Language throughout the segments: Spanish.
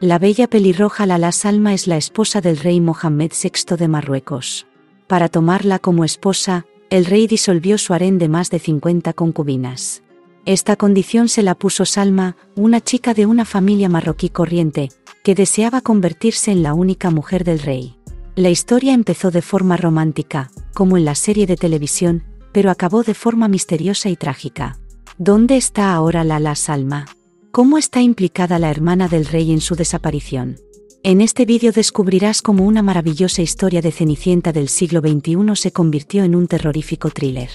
La bella pelirroja Lala Salma es la esposa del rey Mohammed VI de Marruecos. Para tomarla como esposa, el rey disolvió su harén de más de 50 concubinas. Esta condición se la puso Salma, una chica de una familia marroquí corriente, que deseaba convertirse en la única mujer del rey. La historia empezó de forma romántica, como en la serie de televisión, pero acabó de forma misteriosa y trágica. ¿Dónde está ahora Lala Salma? ¿Cómo está implicada la hermana del rey en su desaparición? En este vídeo descubrirás cómo una maravillosa historia de Cenicienta del siglo XXI se convirtió en un terrorífico thriller.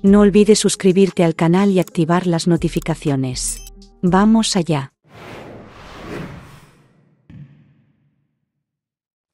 No olvides suscribirte al canal y activar las notificaciones. ¡Vamos allá!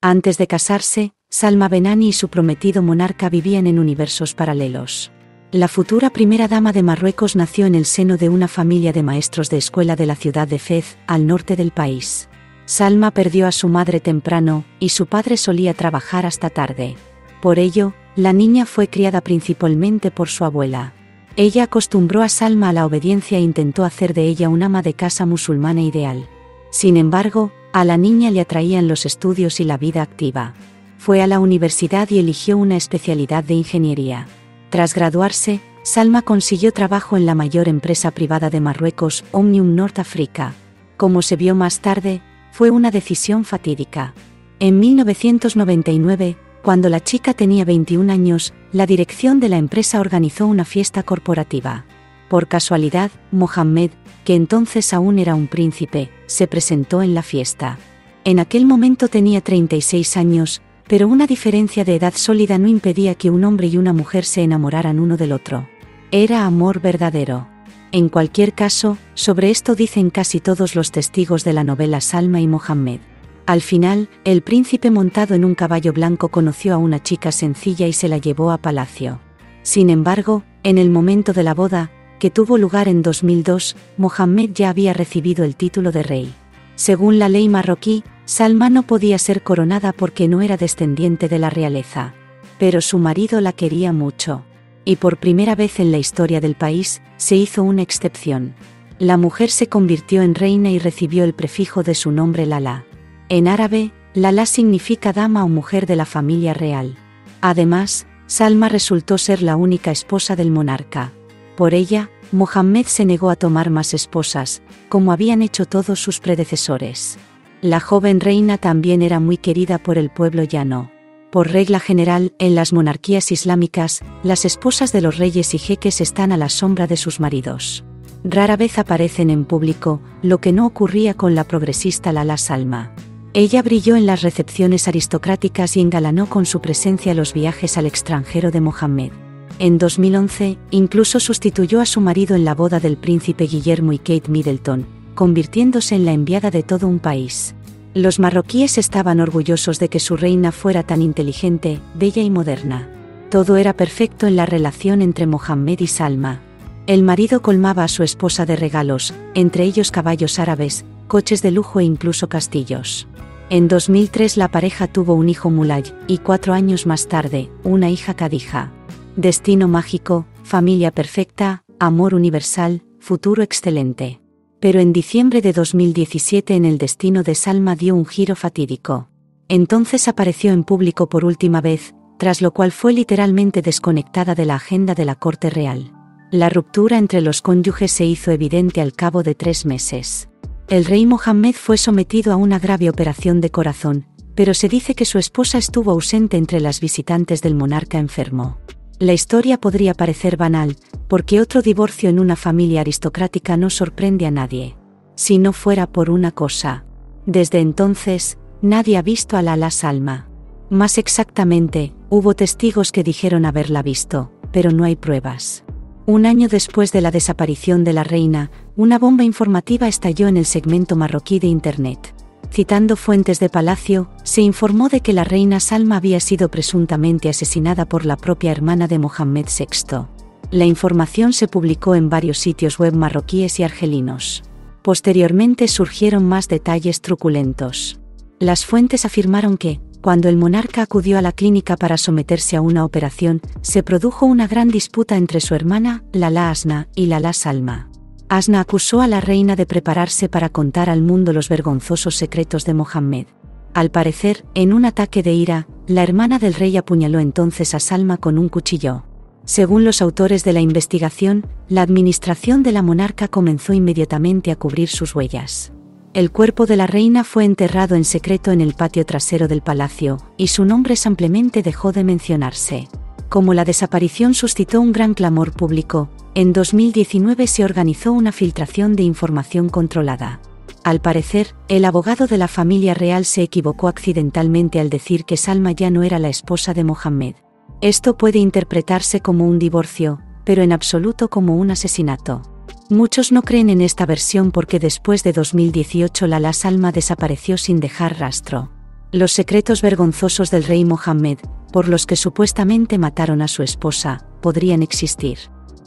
Antes de casarse, Salma Benani y su prometido monarca vivían en universos paralelos. La futura primera dama de Marruecos nació en el seno de una familia de maestros de escuela de la ciudad de Fez, al norte del país. Salma perdió a su madre temprano, y su padre solía trabajar hasta tarde. Por ello, la niña fue criada principalmente por su abuela. Ella acostumbró a Salma a la obediencia e intentó hacer de ella una ama de casa musulmana ideal. Sin embargo, a la niña le atraían los estudios y la vida activa. Fue a la universidad y eligió una especialidad de ingeniería. Tras graduarse, Salma consiguió trabajo en la mayor empresa privada de Marruecos, Omnium North Africa. Como se vio más tarde, fue una decisión fatídica. En 1999, cuando la chica tenía 21 años, la dirección de la empresa organizó una fiesta corporativa. Por casualidad, Mohammed, que entonces aún era un príncipe, se presentó en la fiesta. En aquel momento tenía 36 años, pero una diferencia de edad sólida no impedía que un hombre y una mujer se enamoraran uno del otro. Era amor verdadero. En cualquier caso, sobre esto dicen casi todos los testigos de la novela Salma y Mohammed. Al final, el príncipe montado en un caballo blanco conoció a una chica sencilla y se la llevó a palacio. Sin embargo, en el momento de la boda, que tuvo lugar en 2002, Mohammed ya había recibido el título de rey. Según la ley marroquí, Salma no podía ser coronada porque no era descendiente de la realeza. Pero su marido la quería mucho. Y por primera vez en la historia del país, se hizo una excepción. La mujer se convirtió en reina y recibió el prefijo de su nombre Lala. En árabe, Lala significa dama o mujer de la familia real. Además, Salma resultó ser la única esposa del monarca. Por ella, Mohammed se negó a tomar más esposas, como habían hecho todos sus predecesores. La joven reina también era muy querida por el pueblo llano. Por regla general, en las monarquías islámicas, las esposas de los reyes y jeques están a la sombra de sus maridos. Rara vez aparecen en público, lo que no ocurría con la progresista Lala Salma. Ella brilló en las recepciones aristocráticas y engalanó con su presencia los viajes al extranjero de Mohammed. En 2011, incluso sustituyó a su marido en la boda del príncipe Guillermo y Kate Middleton, convirtiéndose en la enviada de todo un país. Los marroquíes estaban orgullosos de que su reina fuera tan inteligente, bella y moderna. Todo era perfecto en la relación entre Mohammed y Salma. El marido colmaba a su esposa de regalos, entre ellos caballos árabes, coches de lujo e incluso castillos. En 2003 la pareja tuvo un hijo Mulay, y 4 años más tarde, una hija Khadija. Destino mágico, familia perfecta, amor universal, futuro excelente. Pero en diciembre de 2017 el destino de Salma dio un giro fatídico. Entonces apareció en público por última vez, tras lo cual fue literalmente desconectada de la agenda de la corte real. La ruptura entre los cónyuges se hizo evidente al cabo de 3 meses. El rey Mohammed fue sometido a una grave operación de corazón, pero se dice que su esposa estuvo ausente entre las visitantes del monarca enfermo. La historia podría parecer banal, porque otro divorcio en una familia aristocrática no sorprende a nadie. Si no fuera por una cosa. Desde entonces, nadie ha visto a Lala Salma. Más exactamente, hubo testigos que dijeron haberla visto, pero no hay pruebas. Un año después de la desaparición de la reina, una bomba informativa estalló en el segmento marroquí de Internet. Citando fuentes de palacio, se informó de que la reina Salma había sido presuntamente asesinada por la propia hermana de Mohammed VI. La información se publicó en varios sitios web marroquíes y argelinos. Posteriormente surgieron más detalles truculentos. Las fuentes afirmaron que, cuando el monarca acudió a la clínica para someterse a una operación, se produjo una gran disputa entre su hermana, Lala Asna, y Lala Salma. Asna acusó a la reina de prepararse para contar al mundo los vergonzosos secretos de Mohammed. Al parecer, en un ataque de ira, la hermana del rey apuñaló entonces a Salma con un cuchillo. Según los autores de la investigación, la administración de la monarca comenzó inmediatamente a cubrir sus huellas. El cuerpo de la reina fue enterrado en secreto en el patio trasero del palacio, y su nombre ampliamente dejó de mencionarse. Como la desaparición suscitó un gran clamor público, en 2019 se organizó una filtración de información controlada. Al parecer, el abogado de la familia real se equivocó accidentalmente al decir que Salma ya no era la esposa de Mohammed. Esto puede interpretarse como un divorcio, pero en absoluto como un asesinato. Muchos no creen en esta versión porque después de 2018 Lala Salma desapareció sin dejar rastro. Los secretos vergonzosos del rey Mohammed, por los que supuestamente mataron a su esposa, podrían existir.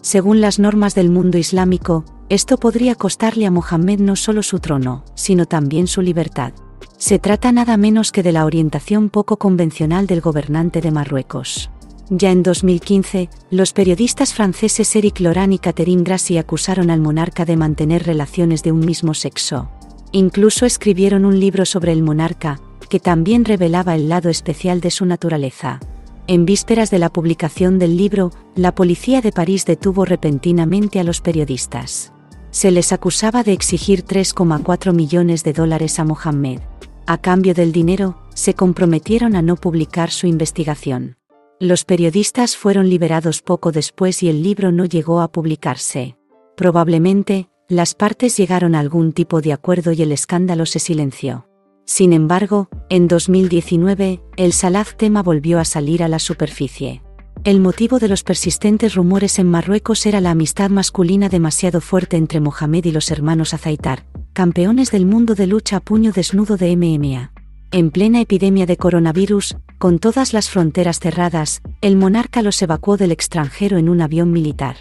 Según las normas del mundo islámico, esto podría costarle a Mohammed no solo su trono, sino también su libertad. Se trata nada menos que de la orientación poco convencional del gobernante de Marruecos. Ya en 2015, los periodistas franceses Eric Laurent y Catherine Grassi acusaron al monarca de mantener relaciones de un mismo sexo. Incluso escribieron un libro sobre el monarca, que también revelaba el lado especial de su naturaleza. En vísperas de la publicación del libro, la policía de París detuvo repentinamente a los periodistas. Se les acusaba de exigir $3,4 millones a Mohammed. A cambio del dinero, se comprometieron a no publicar su investigación. Los periodistas fueron liberados poco después y el libro no llegó a publicarse. Probablemente, las partes llegaron a algún tipo de acuerdo y el escándalo se silenció. Sin embargo, en 2019, el Salah tema volvió a salir a la superficie. El motivo de los persistentes rumores en Marruecos era la amistad masculina demasiado fuerte entre Mohammed y los hermanos Azaitar, campeones del mundo de lucha a puño desnudo de MMA. En plena epidemia de coronavirus, con todas las fronteras cerradas, el monarca los evacuó del extranjero en un avión militar.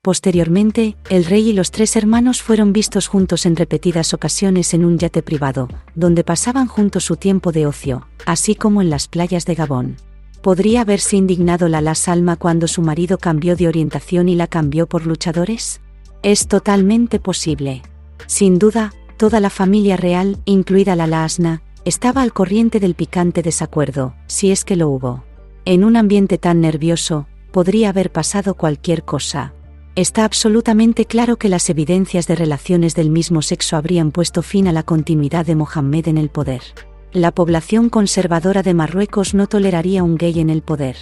Posteriormente, el rey y los tres hermanos fueron vistos juntos en repetidas ocasiones en un yate privado, donde pasaban juntos su tiempo de ocio, así como en las playas de Gabón. ¿Podría haberse indignado Lala Salma cuando su marido cambió de orientación y la cambió por luchadores? Es totalmente posible. Sin duda, toda la familia real, incluida Lala Asna, estaba al corriente del picante desacuerdo, si es que lo hubo. En un ambiente tan nervioso, podría haber pasado cualquier cosa. Está absolutamente claro que las evidencias de relaciones del mismo sexo habrían puesto fin a la continuidad de Mohammed en el poder. La población conservadora de Marruecos no toleraría un gay en el poder.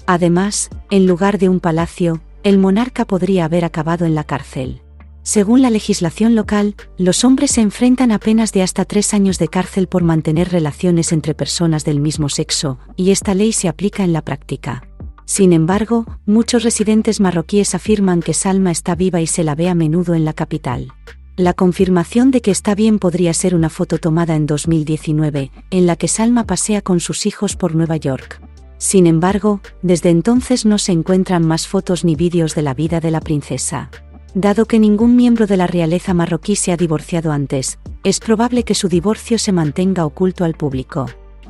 Además, en lugar de un palacio, el monarca podría haber acabado en la cárcel. Según la legislación local, los hombres se enfrentan a penas de hasta 3 años de cárcel por mantener relaciones entre personas del mismo sexo, y esta ley se aplica en la práctica. Sin embargo, muchos residentes marroquíes afirman que Salma está viva y se la ve a menudo en la capital. La confirmación de que está bien podría ser una foto tomada en 2019, en la que Salma pasea con sus hijos por Nueva York. Sin embargo, desde entonces no se encuentran más fotos ni vídeos de la vida de la princesa. Dado que ningún miembro de la realeza marroquí se ha divorciado antes, es probable que su divorcio se mantenga oculto al público.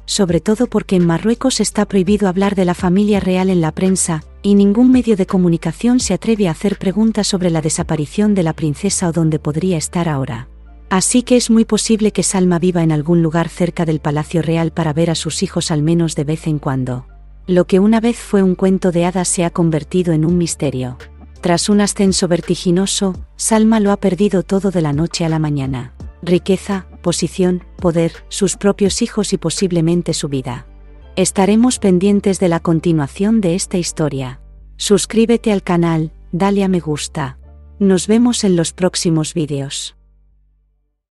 Sobre todo porque en Marruecos está prohibido hablar de la familia real en la prensa, y ningún medio de comunicación se atreve a hacer preguntas sobre la desaparición de la princesa o dónde podría estar ahora. Así que es muy posible que Salma viva en algún lugar cerca del Palacio Real para ver a sus hijos al menos de vez en cuando. Lo que una vez fue un cuento de hadas se ha convertido en un misterio. Tras un ascenso vertiginoso, Salma lo ha perdido todo de la noche a la mañana. Riqueza, posición, poder, sus propios hijos y posiblemente su vida. Estaremos pendientes de la continuación de esta historia. Suscríbete al canal, dale a me gusta. Nos vemos en los próximos vídeos.